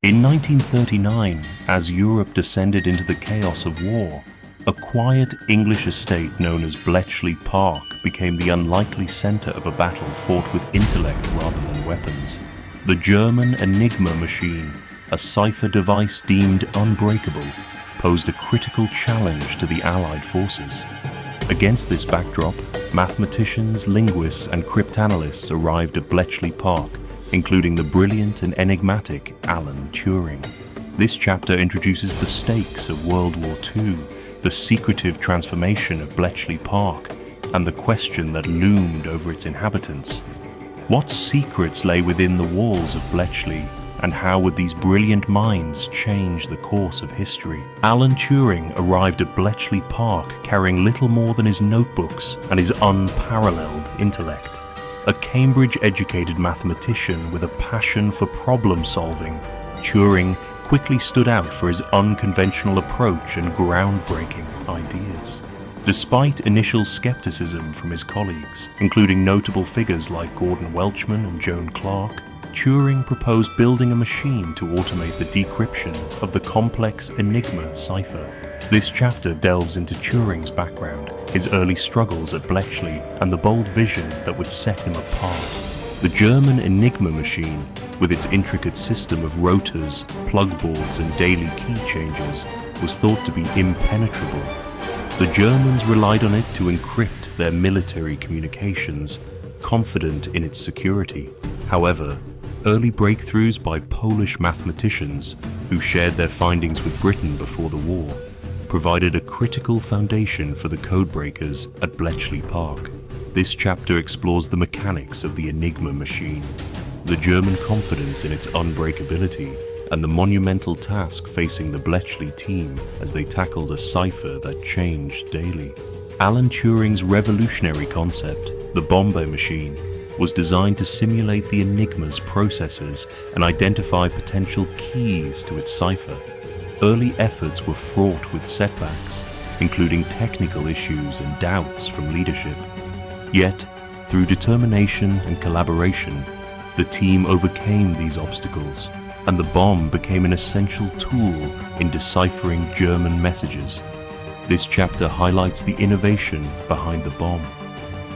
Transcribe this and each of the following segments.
In 1939, as Europe descended into the chaos of war, a quiet English estate known as Bletchley Park became the unlikely center of a battle fought with intellect rather than weapons. The German Enigma machine, a cipher device deemed unbreakable, posed a critical challenge to the Allied forces. Against this backdrop, mathematicians, linguists, and cryptanalysts arrived at Bletchley Park, including the brilliant and enigmatic Alan Turing. This chapter introduces the stakes of World War II, the secretive transformation of Bletchley Park, and the question that loomed over its inhabitants. What secrets lay within the walls of Bletchley, and how would these brilliant minds change the course of history? Alan Turing arrived at Bletchley Park carrying little more than his notebooks and his unparalleled intellect. A Cambridge-educated mathematician with a passion for problem-solving, Turing quickly stood out for his unconventional approach and groundbreaking ideas. Despite initial skepticism from his colleagues, including notable figures like Gordon Welchman and Joan Clark, Turing proposed building a machine to automate the decryption of the complex Enigma cipher. This chapter delves into Turing's background, his early struggles at Bletchley, and the bold vision that would set him apart. The German Enigma machine, with its intricate system of rotors, plug boards, and daily key changes, was thought to be impenetrable. The Germans relied on it to encrypt their military communications, confident in its security. However, early breakthroughs by Polish mathematicians, who shared their findings with Britain before the war, provided a critical foundation for the codebreakers at Bletchley Park. This chapter explores the mechanics of the Enigma machine, the German confidence in its unbreakability, and the monumental task facing the Bletchley team as they tackled a cipher that changed daily. Alan Turing's revolutionary concept, the Bombay machine, was designed to simulate the Enigma's processes and identify potential keys to its cipher. Early efforts were fraught with setbacks, including technical issues and doubts from leadership. Yet, through determination and collaboration, the team overcame these obstacles, and the bomb became an essential tool in deciphering German messages. This chapter highlights the innovation behind the bomb,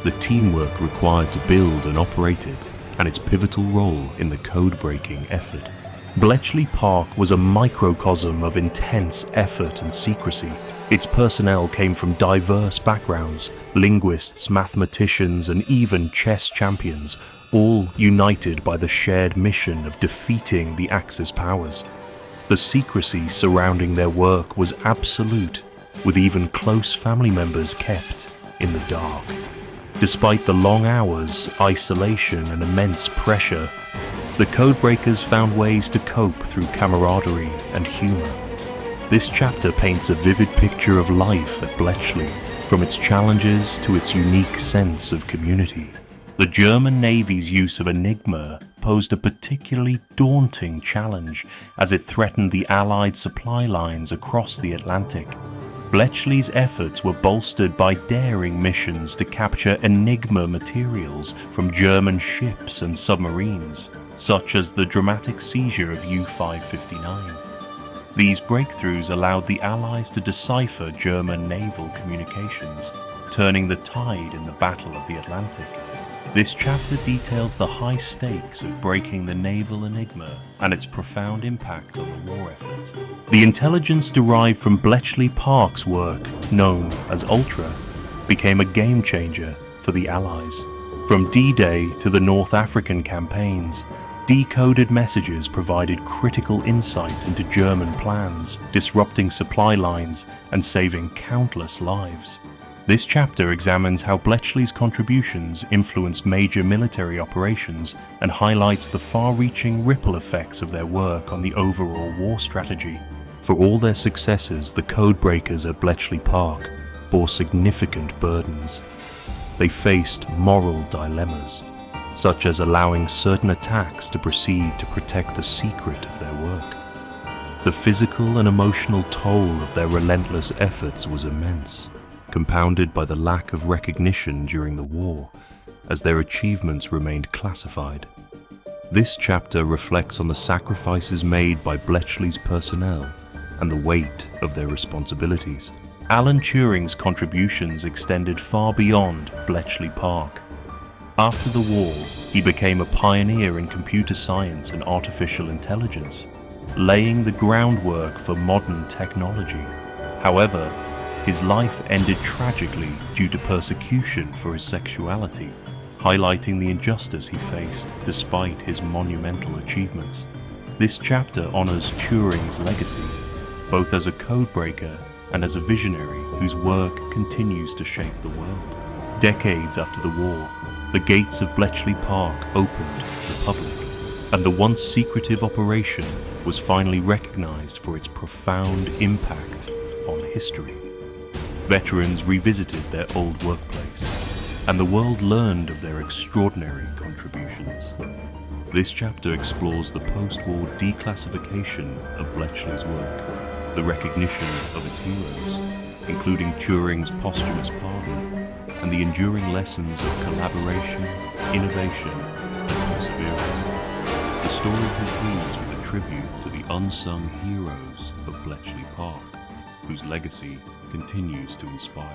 the teamwork required to build and operate it, and its pivotal role in the code-breaking effort. Bletchley Park was a microcosm of intense effort and secrecy. Its personnel came from diverse backgrounds, linguists, mathematicians, and even chess champions, all united by the shared mission of defeating the Axis powers. The secrecy surrounding their work was absolute, with even close family members kept in the dark. Despite the long hours, isolation, and immense pressure, the codebreakers found ways to cope through camaraderie and humor. This chapter paints a vivid picture of life at Bletchley, from its challenges to its unique sense of community. The German Navy's use of Enigma posed a particularly daunting challenge as it threatened the Allied supply lines across the Atlantic. Bletchley's efforts were bolstered by daring missions to capture Enigma materials from German ships and submarines, such as the dramatic seizure of U-559. These breakthroughs allowed the Allies to decipher German naval communications, turning the tide in the Battle of the Atlantic. This chapter details the high stakes of breaking the naval enigma and its profound impact on the war effort. The intelligence derived from Bletchley Park's work, known as Ultra, became a game changer for the Allies. From D-Day to the North African campaigns, decoded messages provided critical insights into German plans, disrupting supply lines and saving countless lives. This chapter examines how Bletchley's contributions influenced major military operations and highlights the far-reaching ripple effects of their work on the overall war strategy. For all their successes, the codebreakers at Bletchley Park bore significant burdens. They faced moral dilemmas, such as allowing certain attacks to proceed to protect the secret of their work. The physical and emotional toll of their relentless efforts was immense, compounded by the lack of recognition during the war, as their achievements remained classified. This chapter reflects on the sacrifices made by Bletchley's personnel and the weight of their responsibilities. Alan Turing's contributions extended far beyond Bletchley Park. After the war, he became a pioneer in computer science and artificial intelligence, laying the groundwork for modern technology. However, his life ended tragically due to persecution for his sexuality, highlighting the injustice he faced despite his monumental achievements. This chapter honors Turing's legacy, both as a codebreaker and as a visionary whose work continues to shape the world. Decades after the war, the gates of Bletchley Park opened to the public, and the once secretive operation was finally recognized for its profound impact on history. Veterans revisited their old workplace, and the world learned of their extraordinary contributions. This chapter explores the post-war declassification of Bletchley's work, the recognition of its heroes, including Turing's posthumous pardon, and the enduring lessons of collaboration, innovation, and perseverance. The story concludes with a tribute to the unsung heroes of Bletchley Park, whose legacy continues to inspire.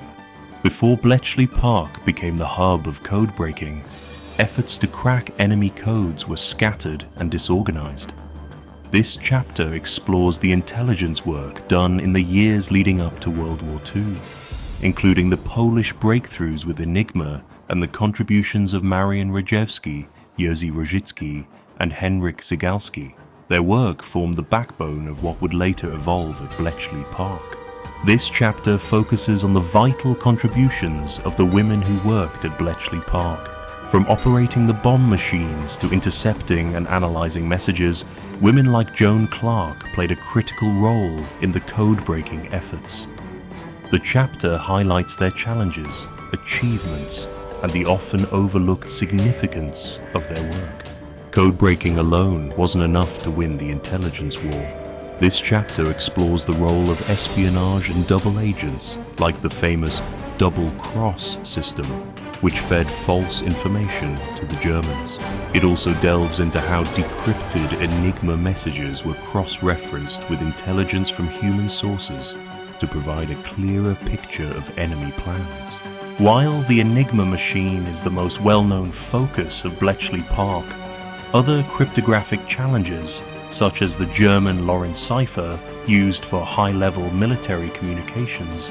Before Bletchley Park became the hub of code-breaking, efforts to crack enemy codes were scattered and disorganized. This chapter explores the intelligence work done in the years leading up to World War II, including the Polish breakthroughs with Enigma and the contributions of Marian Rejewski, Jerzy Różycki, and Henryk Zygalski. Their work formed the backbone of what would later evolve at Bletchley Park. This chapter focuses on the vital contributions of the women who worked at Bletchley Park. From operating the bomb machines to intercepting and analyzing messages, women like Joan Clark played a critical role in the code-breaking efforts. The chapter highlights their challenges, achievements, and the often overlooked significance of their work. Code-breaking alone wasn't enough to win the intelligence war. This chapter explores the role of espionage and double agents, like the famous double-cross system, which fed false information to the Germans. It also delves into how decrypted Enigma messages were cross-referenced with intelligence from human sources to provide a clearer picture of enemy plans. While the Enigma machine is the most well-known focus of Bletchley Park, other cryptographic challenges, such as the German Lorentz cipher used for high-level military communications,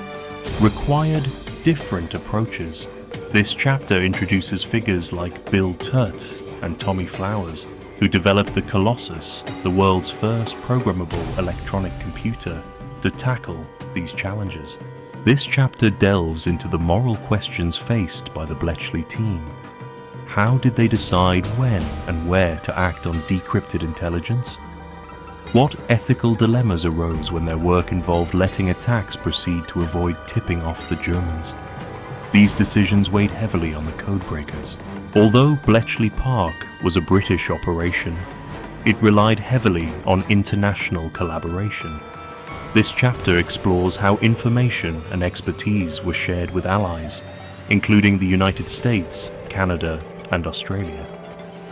required different approaches. This chapter introduces figures like Bill Turt and Tommy Flowers, who developed the Colossus, the world's first programmable electronic computer, to tackle these challenges. This chapter delves into the moral questions faced by the Bletchley team. How did they decide when and where to act on decrypted intelligence? What ethical dilemmas arose when their work involved letting attacks proceed to avoid tipping off the Germans? These decisions weighed heavily on the codebreakers. Although Bletchley Park was a British operation, it relied heavily on international collaboration. This chapter explores how information and expertise were shared with allies, including the United States, Canada, and Australia.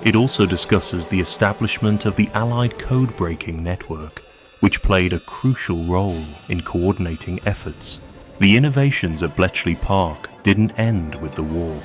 It also discusses the establishment of the Allied code-breaking network, which played a crucial role in coordinating efforts. The innovations at Bletchley Park didn't end with the war.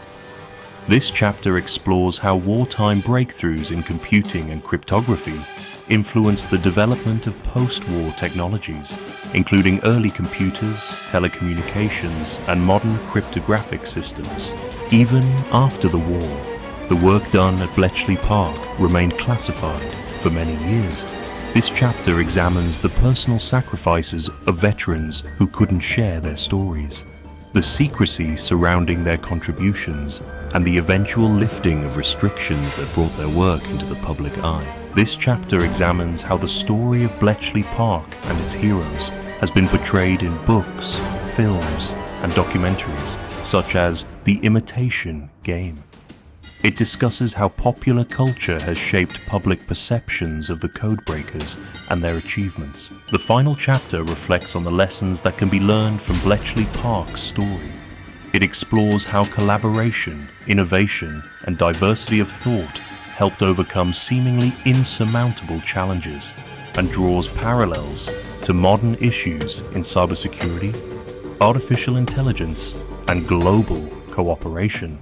This chapter explores how wartime breakthroughs in computing and cryptography influenced the development of post-war technologies, including early computers, telecommunications, and modern cryptographic systems. Even after the war, the work done at Bletchley Park remained classified for many years. This chapter examines the personal sacrifices of veterans who couldn't share their stories, the secrecy surrounding their contributions, and the eventual lifting of restrictions that brought their work into the public eye. This chapter examines how the story of Bletchley Park and its heroes has been portrayed in books, films, and documentaries, such as The Imitation Game. It discusses how popular culture has shaped public perceptions of the codebreakers and their achievements. The final chapter reflects on the lessons that can be learned from Bletchley Park's story. It explores how collaboration, innovation, and diversity of thought helped overcome seemingly insurmountable challenges and draws parallels to modern issues in cybersecurity, artificial intelligence, and global cooperation.